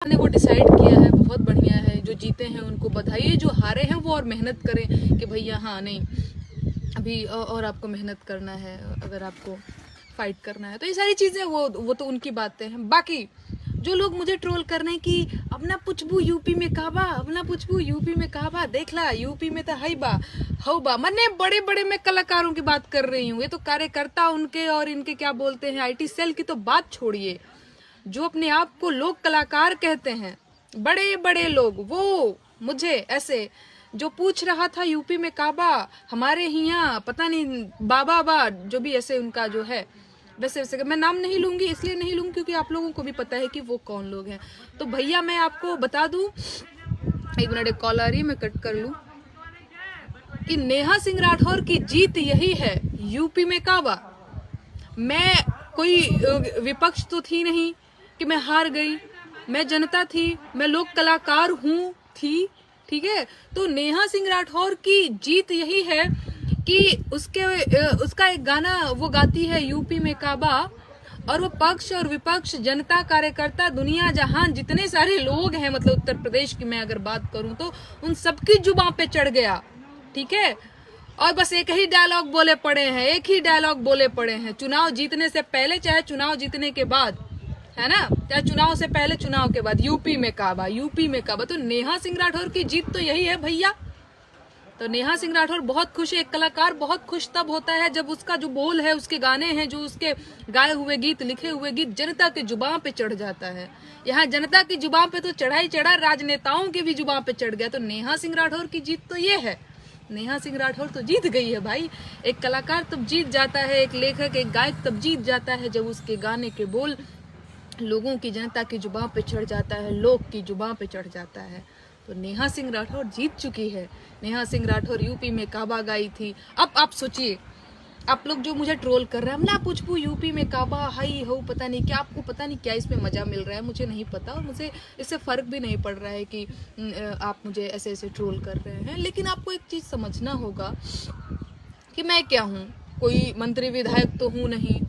ने वो डिसाइड किया है, बहुत बढ़िया है। जो जीते हैं उनको बधाई, जो हारे हैं वो और मेहनत करें कि भैया हाँ नहीं अभी और आपको मेहनत करना है, अगर आपको फाइट करना है। तो ये सारी चीज़ें वो तो उनकी बातें हैं। बाकी जो लोग मुझे ट्रोल कर रहे हैं कि अपना पुछबू यूपी में काबा, अपना पुछबू यूपी में काबा, देख ला यूपी में तो है बा हो बा, मैंने बड़े बड़े मैं कलाकारों की बात कर रही हूँ। ये तो कार्यकर्ता उनके और इनके क्या बोलते हैं आईटी सेल की तो बात छोड़िए। जो अपने आप को लोग कलाकार कहते हैं, बड़े बड़े लोग, वो मुझे ऐसे जो पूछ रहा था यूपी में काबा, हमारे यहाँ पता नहीं बाबा बा, जो भी ऐसे उनका जो है, वैसे वैसे मैं नाम नहीं लूंगी, इसलिए नहीं लूंगी क्योंकि आप लोगों को भी पता है कि वो कौन लोग हैं। तो भैया मैं आपको बता दूं, एक मिनट, एक कॉल आ रही है, मैं कट कर लूं, कि नेहा सिंह राठौर की जीत यही है, यूपी में काबा। मैं कोई विपक्ष तो थी नहीं कि मैं हार गई, मैं जनता थी, मैं लोक कलाकार हूँ थी, ठीक है। तो नेहा सिंह राठौर की जीत यही है कि उसका एक गाना वो गाती है यूपी में काबा, और वो पक्ष और विपक्ष, जनता, कार्यकर्ता, दुनिया जहां जितने सारे लोग हैं, मतलब उत्तर प्रदेश की मैं अगर बात करूं तो उन सबकी जुबान पे चढ़ गया, ठीक है। और बस एक ही डायलॉग बोले पड़े हैं, एक ही डायलॉग बोले पड़े हैं, चुनाव जीतने से पहले चाहे चुनाव जीतने के बाद, है ना, चाहे चुनाव से पहले चुनाव के बाद, यूपी में काबा, यूपी में काबा। तो नेहा सिंह राठौर की जीत तो यही है भैया। तो नेहा सिंह राठौर बहुत खुश है। एक कलाकार बहुत खुश तब होता है जब उसका जो बोल है, उसके गाने हैं, जो उसके गाए हुए गीत, लिखे हुए गीत जनता की जुबान पे चढ़ जाता है। यहाँ जनता की जुबान पे तो चढ़ा ही चढ़ा, राजनेताओं की भी जुबान पे चढ़ गया। तो नेहा सिंह राठौर की जीत तो ये है, नेहा सिंह राठौर तो जीत गई है भाई। एक कलाकार तब जीत जाता है, एक लेखक, एक गायक तब जीत जाता है जब उसके गाने के बोल लोगों की, जनता की जुबान पे चढ़ जाता है, लोग की जुबान पे चढ़ जाता है। तो नेहा सिंह राठौर जीत चुकी है। नेहा सिंह राठौर यूपी में काबा गाई थी। अब आप सोचिए, आप लोग जो मुझे ट्रोल कर रहे हैं, ना पूछू यूपी में काबा हाई हो, पता नहीं क्या, आपको पता नहीं क्या इसमें मजा मिल रहा है, मुझे नहीं पता, और मुझे इससे फर्क भी नहीं पड़ रहा है कि आप मुझे ऐसे ऐसे ट्रोल कर रहे हैं। लेकिन आपको एक चीज समझना होगा कि मैं क्या हूँ, कोई मंत्री विधायक तो हूँ नहीं,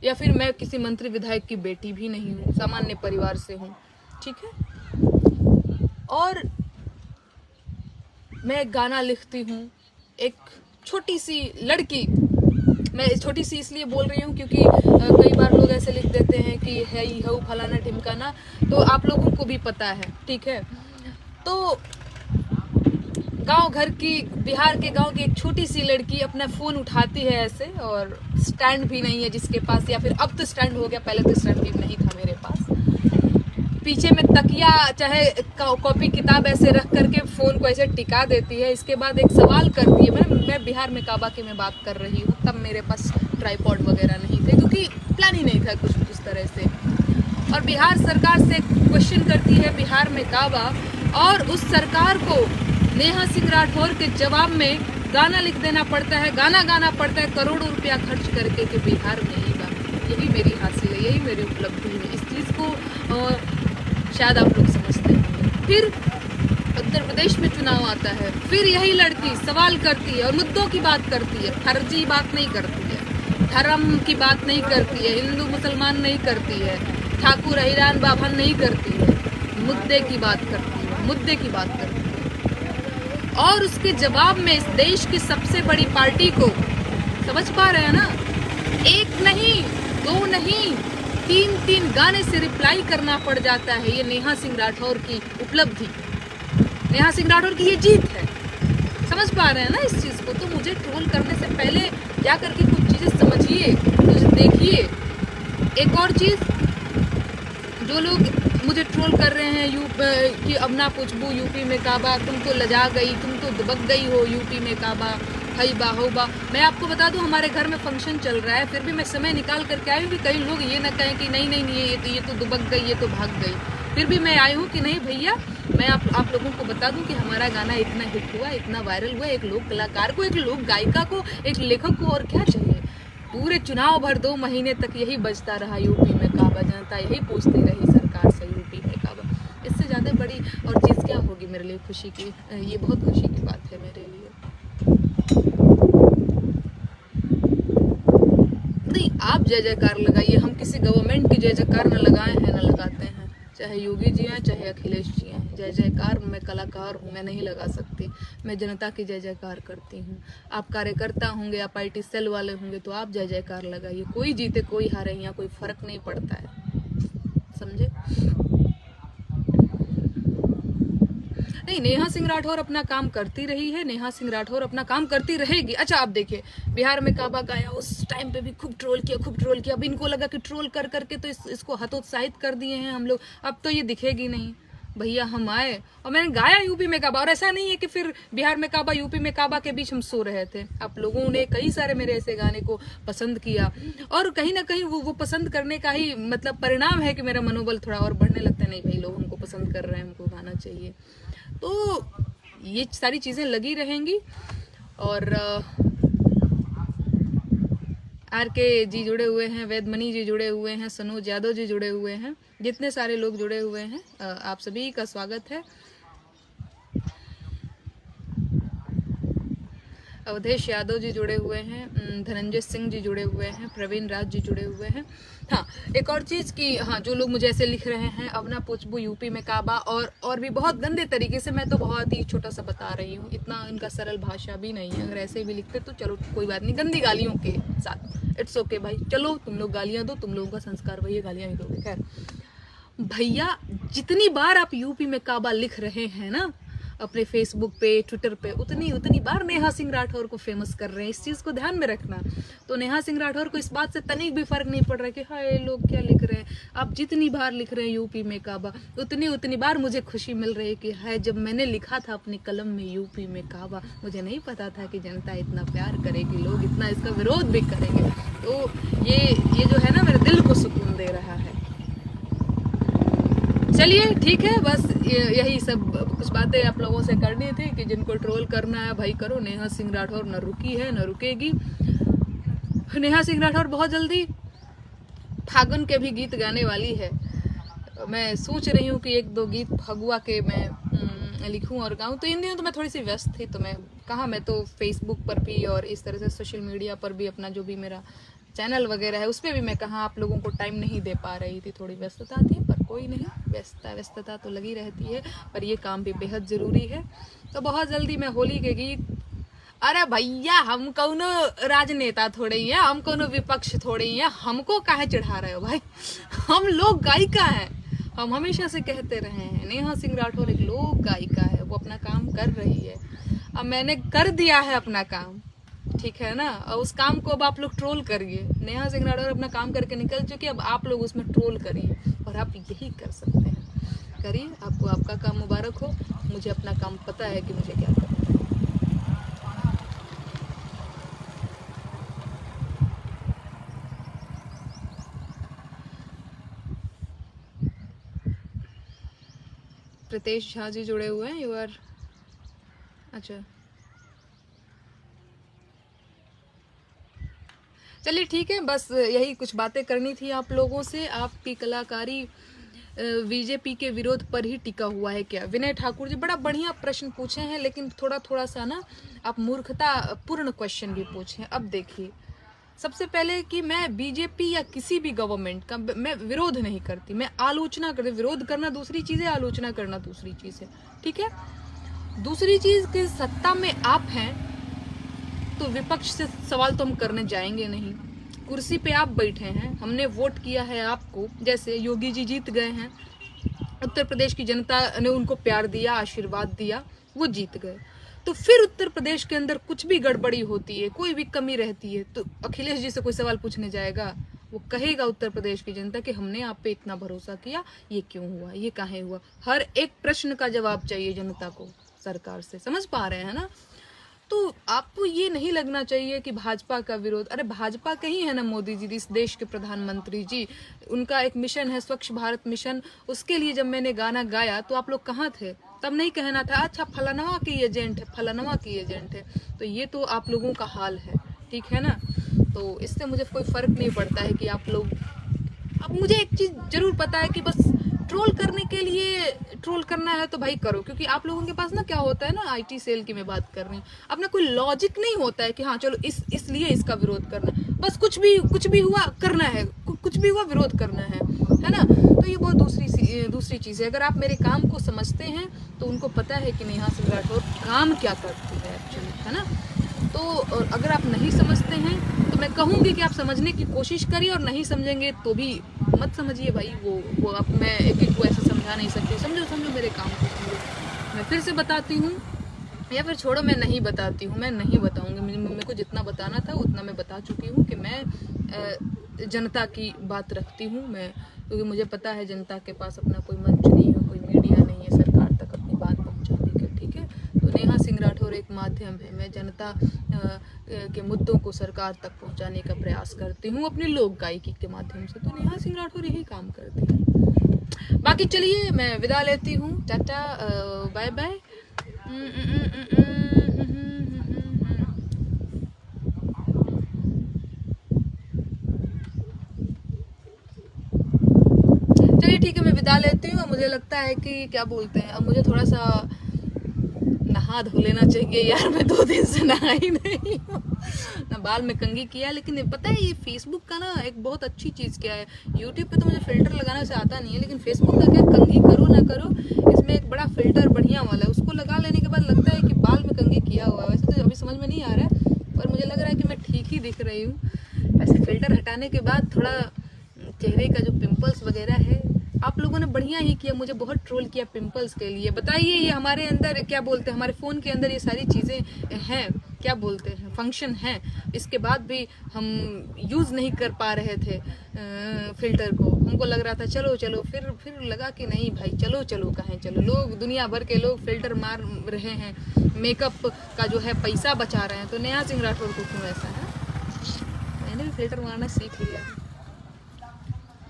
या फिर मैं किसी मंत्री विधायक की बेटी भी नहीं हूँ, सामान्य परिवार से हूँ, ठीक है। और मैं एक गाना लिखती हूँ, एक छोटी सी लड़की, मैं छोटी सी इसलिए बोल रही हूँ क्योंकि कई बार लोग ऐसे लिख देते हैं कि है ही हो फलाना ढिमकाना, तो आप लोगों को भी पता है, ठीक है। तो गांव घर की, बिहार के गांव की एक छोटी सी लड़की अपना फोन उठाती है ऐसे, और स्टैंड भी नहीं है जिसके पास, या फिर अब तो स्टैंड हो गया, पहले तो स्टैंड भी नहीं था मेरे पास, पीछे में तकिया चाहे कॉपी किताब ऐसे रख करके फोन को ऐसे टिका देती है। इसके बाद एक सवाल करती है, मैं बिहार में काबा की मैं बात कर रही हूँ, तब मेरे पास ट्राइपॉड वगैरह नहीं थे क्योंकि प्लान ही नहीं था कुछ उस तरह से। और बिहार सरकार से क्वेश्चन करती है बिहार में काबा, और उस सरकार को नेहा सिंह राठौर के जवाब में गाना लिख देना पड़ता है, गाना गाना पड़ता है करोड़ों रुपया खर्च करके कि बिहार में ही गा। यही मेरी हासिल है, यही मेरी उपलब्धि है। इस चीज़ को शायद आप लोग समझते हैं। फिर उत्तर प्रदेश में चुनाव आता है, फिर यही लड़की सवाल करती है और मुद्दों की बात करती है, फर्जी बात नहीं करती है, धर्म की बात नहीं करती है, हिंदू मुसलमान नहीं करती है, ठाकुर अहिरान बाभन नहीं करती है, मुद्दे की बात करती है, मुद्दे की बात करती है। और उसके जवाब में इस देश की सबसे बड़ी पार्टी को, समझ पा रहे हैं ना, एक नहीं, दो नहीं, तीन गाने से रिप्लाई करना पड़ जाता है। ये नेहा सिंह राठौर की उपलब्धि, नेहा सिंह राठौर की ये जीत है। समझ पा रहे हैं ना इस चीज को। तो मुझे ट्रोल करने से पहले जा करके कुछ चीजें समझिए, कुछ देखिए। एक और चीज, जो लोग मुझे ट्रोल कर रहे हैं कि अब ना पूछबू यूपी में काबा, तुम तो लजा गई, तुम तो दुबक गई हो यूपी में काबा, हई बा हो बा। मैं आपको बता दूं, हमारे घर में फंक्शन चल रहा है, फिर भी मैं समय निकाल करके आई हूँ कि कई लोग ये ना कहें कि नहीं नहीं ये तो दुबक गई, ये तो भाग गई। फिर भी मैं आई हूँ कि नहीं भैया, मैं आप लोगों को बता दूं कि हमारा गाना इतना हिट हुआ, इतना वायरल हुआ। एक लोक कलाकार को, एक लोक गायिका को, एक लेखक को और क्या चाहिए। पूरे चुनाव भर 2 महीने तक यही बजता रहा यूपी में काबा, जनता यही पूछती रही सरकार से यूपी में काबा। इससे ज़्यादा बड़ी और चीज़ क्या होगी मेरे लिए खुशी की। ये बहुत खुशी की बात है मेरे लिए। नहीं, आप जय जयकार लगाइए, हम किसी गवर्नमेंट की जय जयकार न लगाए हैं न लगाते हैं। चाहे योगी जी हैं चाहे अखिलेश जी हैं। जय जयकार मैं कलाकार हूँ, मैं नहीं लगा सकती, मैं जनता की जय जयकार करती हूँ। आप कार्यकर्ता होंगे, आप IT सेल वाले होंगे तो आप जय जयकार लगाइए। कोई जीते कोई हारे, यहाँ कोई फर्क नहीं पड़ता है, समझे? नहीं, नेहा सिंह राठौर अपना काम करती रही है, नेहा सिंह राठौर अपना काम करती रहेगी। अच्छा आप देखिए, बिहार में काबा गाया, उस टाइम पे भी खूब ट्रोल किया। अब इनको लगा कि ट्रोल कर करके तो इसको हतोत्साहित कर दिए हैं हम लोग, अब तो ये दिखेगी नहीं। भैया हम आए और मैंने गाया यूपी में काबा, और ऐसा नहीं है कि फिर बिहार में काबा यूपी में काबा के बीच हम सो रहे थे। आप लोगों ने कई सारे मेरे ऐसे गाने को पसंद किया, और कहीं ना कहीं वो पसंद करने का ही मतलब परिणाम है कि मेरा मनोबल थोड़ा और बढ़ने लगता है। नहीं भाई, लोग हमको पसंद कर रहे हैं, हमको गाना चाहिए। तो ये सारी चीजें लगी रहेंगी। और RK जी जुड़े हुए हैं, वेदमणि जी जुड़े हुए हैं, सनोज यादव जी जुड़े हुए हैं, जितने सारे लोग जुड़े हुए हैं आप सभी का स्वागत है। अवधेश यादव जी जुड़े हुए हैं, धनंजय सिंह जी जुड़े हुए हैं, प्रवीण राज जी जुड़े हुए हैं। हाँ, एक और चीज़ कि हाँ, जो लोग मुझे ऐसे लिख रहे हैं अवना पुचबू यूपी में काबा, और भी बहुत गंदे तरीके से, मैं तो बहुत ही छोटा सा बता रही हूँ, इतना इनका सरल भाषा भी नहीं है। अगर ऐसे भी लिखते तो चलो कोई बात नहीं, गंदी गालियों के साथ इट्स ओके भाई, चलो तुम लोग गालियाँ दो, तुम लोगों का संस्कार वही है, गालियाँ ही दोगे। खैर भैया, जितनी बार आप यूपी में काबा लिख रहे हैं ना अपने फेसबुक पे, ट्विटर पे, उतनी बार नेहा सिंह राठौर को फेमस कर रहे हैं। इस चीज़ को ध्यान में रखना। तो नेहा सिंह राठौर को इस बात से तनिक भी फर्क नहीं पड़ रहा है कि हाय लोग क्या लिख रहे हैं। आप जितनी बार लिख रहे हैं यूपी में काबा, उतनी बार मुझे खुशी मिल रही है कि हाय, जब मैंने लिखा था अपनी कलम में यूपी में काबा, मुझे नहीं पता था कि जनता इतना प्यार करेगी, लोग इतना इसका विरोध भी करेंगे। तो ये जो है ना, मेरे दिल को सुकून दे रहा है। चलिए ठीक है, बस यही सब कुछ बातें आप लोगों से करनी थी कि जिनको ट्रोल करना है भाई करो। नेहा सिंह राठौर न रुकी है न रुकेगी। नेहा सिंह राठौर बहुत जल्दी फागुन के भी गीत गाने वाली है। मैं सोच रही हूँ कि 1-2 गीत फगुआ के मैं लिखूं और गाऊं। तो इन दिनों तो मैं थोड़ी सी व्यस्त थी, तो मैं तो फेसबुक पर भी और इस तरह से सोशल मीडिया पर भी अपना जो भी मेरा चैनल वगैरह है उस पर भी मैं कहाँ आप लोगों को टाइम नहीं दे पा रही थी, थोड़ी व्यस्तता थी। पर कोई नहीं, व्यस्तता तो लगी रहती है, पर ये काम भी बेहद ज़रूरी है। तो बहुत जल्दी मैं होली के गीत, अरे भैया हम कौनो राजनेता थोड़े ही हैं, हम कौनो विपक्ष थोड़े ही हैं, हमको काहे चढ़ा रहे हो भाई। हम लोग गायिका हैं, हम हमेशा से कहते रहे हैं। नेहा सिंह राठौर एक लोक गायिका है, वो अपना काम कर रही है। अब मैंने कर दिया है अपना काम, ठीक है ना, और उस काम को अब आप लोग ट्रोल करिए। नेहा सिंह राठौर अपना काम करके निकल चुकी है, अब आप लोग उसमें ट्रोल करिए, और आप यही कर सकते हैं, करिए। आपको आपका काम मुबारक हो, मुझे अपना काम पता है कि मुझे क्या करना है। प्रीतेश झा जी जुड़े हुए हैं, यू आर, अच्छा चलिए ठीक है, बस यही कुछ बातें करनी थी आप लोगों से। आपकी कलाकारी बीजेपी के विरोध पर ही टिका हुआ है क्या? विनय ठाकुर जी बड़ा बढ़िया प्रश्न पूछे हैं, लेकिन थोड़ा सा ना आप मूर्खता पूर्ण क्वेश्चन भी पूछे। अब देखिए, सबसे पहले कि मैं बीजेपी या किसी भी गवर्नमेंट का मैं विरोध नहीं करती, मैं आलोचना करती। विरोध करना दूसरी चीज है, आलोचना करना दूसरी चीज है, ठीक है। दूसरी चीज कि सत्ता में आप हैं तो विपक्ष से सवाल तो हम करने जाएंगे नहीं। कुर्सी पे आप बैठे हैं, हमने वोट किया है आपको। जैसे योगी जी जीत गए हैं, उत्तर प्रदेश की जनता ने उनको प्यार दिया, आशीर्वाद दिया, वो जीत गए। तो फिर उत्तर प्रदेश के अंदर कुछ भी गड़बड़ी होती है, कोई भी कमी रहती है, तो अखिलेश जी से कोई सवाल पूछने जाएगा? वो कहेगा उत्तर प्रदेश की जनता कि हमने आप पे इतना भरोसा किया, ये क्यों हुआ, ये काहे हुआ। हर एक प्रश्न का जवाब चाहिए जनता को सरकार से, समझ पा रहे हैं ना। तो आपको ये नहीं लगना चाहिए कि भाजपा का विरोध, अरे भाजपा के ही है ना मोदी जी, इस देश के प्रधानमंत्री जी। उनका एक मिशन है स्वच्छ भारत मिशन, उसके लिए जब मैंने गाना गाया तो आप लोग कहाँ थे? तब नहीं कहना था अच्छा फलानवा की एजेंट है, फलानवा की एजेंट है। तो ये तो आप लोगों का हाल है, ठीक है ना। तो इससे मुझे कोई फर्क नहीं पड़ता है कि आप लोग, अब मुझे एक चीज जरूर पता है कि बस ट्रोल करने के लिए ट्रोल करना है तो भाई करो, क्योंकि आप लोगों के पास ना क्या होता है ना, IT सेल की मैं बात कर रही हूँ, अपना कोई लॉजिक नहीं होता है कि हाँ चलो इसलिए इसका विरोध करना है। बस कुछ भी हुआ करना है, कुछ भी हुआ विरोध करना है है ना। तो ये बहुत दूसरी चीज़ है। अगर आप मेरे काम को समझते हैं तो उनको पता है कि नेहा सिंह राठौर काम क्या करती है एक्चुअली, है ना। तो और अगर आप नहीं समझते हैं तो मैं कहूँगी कि आप समझने की कोशिश करिए, और नहीं समझेंगे तो भी मत समझिए भाई। वो अब मैं एक को ऐसे समझा नहीं सकती, समझो मेरे काम को समझो। मैं फिर से बताती हूँ, या फिर छोड़ो मैं नहीं बताती हूँ, मैं नहीं बताऊँगी। मेरे को जितना बताना था उतना मैं बता चुकी हूँ कि मैं जनता की बात रखती हूँ मैं, क्योंकि मुझे पता है जनता के पास अपना कोई मंच नहीं है, कोई मीडिया नहीं है सरकार तक अपनी बात पहुँचाने के, ठीक है। तो नेहा सिंह राठौर एक माध्यम है। मैं जनता के मुद्दों को सरकार तक पहुँचाने का प्रयास करती हूँ अपनी लोक गायकी के माध्यम से। तो नेहा सिंह राठौर यही काम करती है। बाकी चलिए मैं विदा लेती हूँ, टाटा बाय बाय। चलिए ठीक है, मैं विदा लेती हूँ। मुझे लगता है कि क्या बोलते हैं, अब मुझे थोड़ा सा नहा धो लेना चाहिए यार। मैं 2 दिन से नहाई नहीं हूँ, ना बाल में कंघी किया। लेकिन पता है ये फेसबुक का ना एक बहुत अच्छी चीज़ क्या है, यूट्यूब पे तो मुझे फिल्टर लगाना से आता नहीं है, लेकिन फेसबुक का क्या, कंघी करो ना करो, इसमें एक बड़ा फिल्टर बढ़िया वाला है, उसको लगा लेने के बाद लगता है कि बाल में कंघी किया हुआ है। वैसे तो अभी समझ में नहीं आ रहा है, पर मुझे लग रहा है कि मैं ठीक ही दिख रही हूँ। वैसे फिल्टर हटाने के बाद थोड़ा चेहरे का जो पिंपल्स वगैरह है, आप लोगों ने बढ़िया ही किया, मुझे बहुत ट्रोल किया पिंपल्स के लिए। बताइए ये हमारे अंदर क्या बोलते हैं, हमारे फ़ोन के अंदर ये सारी चीज़ें हैं, क्या बोलते हैं, फंक्शन हैं, इसके बाद भी हम यूज़ नहीं कर पा रहे थे फिल्टर को। हमको लग रहा था चलो चलो, फिर लगा कि नहीं भाई चलो चलो कहें चलो। लोग दुनिया भर के लोग फिल्टर मार रहे हैं, मेकअप का जो है पैसा बचा रहे हैं, तो नेहा सिंह राठौर को क्यों ऐसा है। मैंने भी फिल्टर मारना सीख लिया।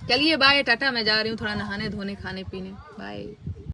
चलिए बाय टाटा, मैं जा रही हूँ थोड़ा नहाने धोने खाने पीने, बाय।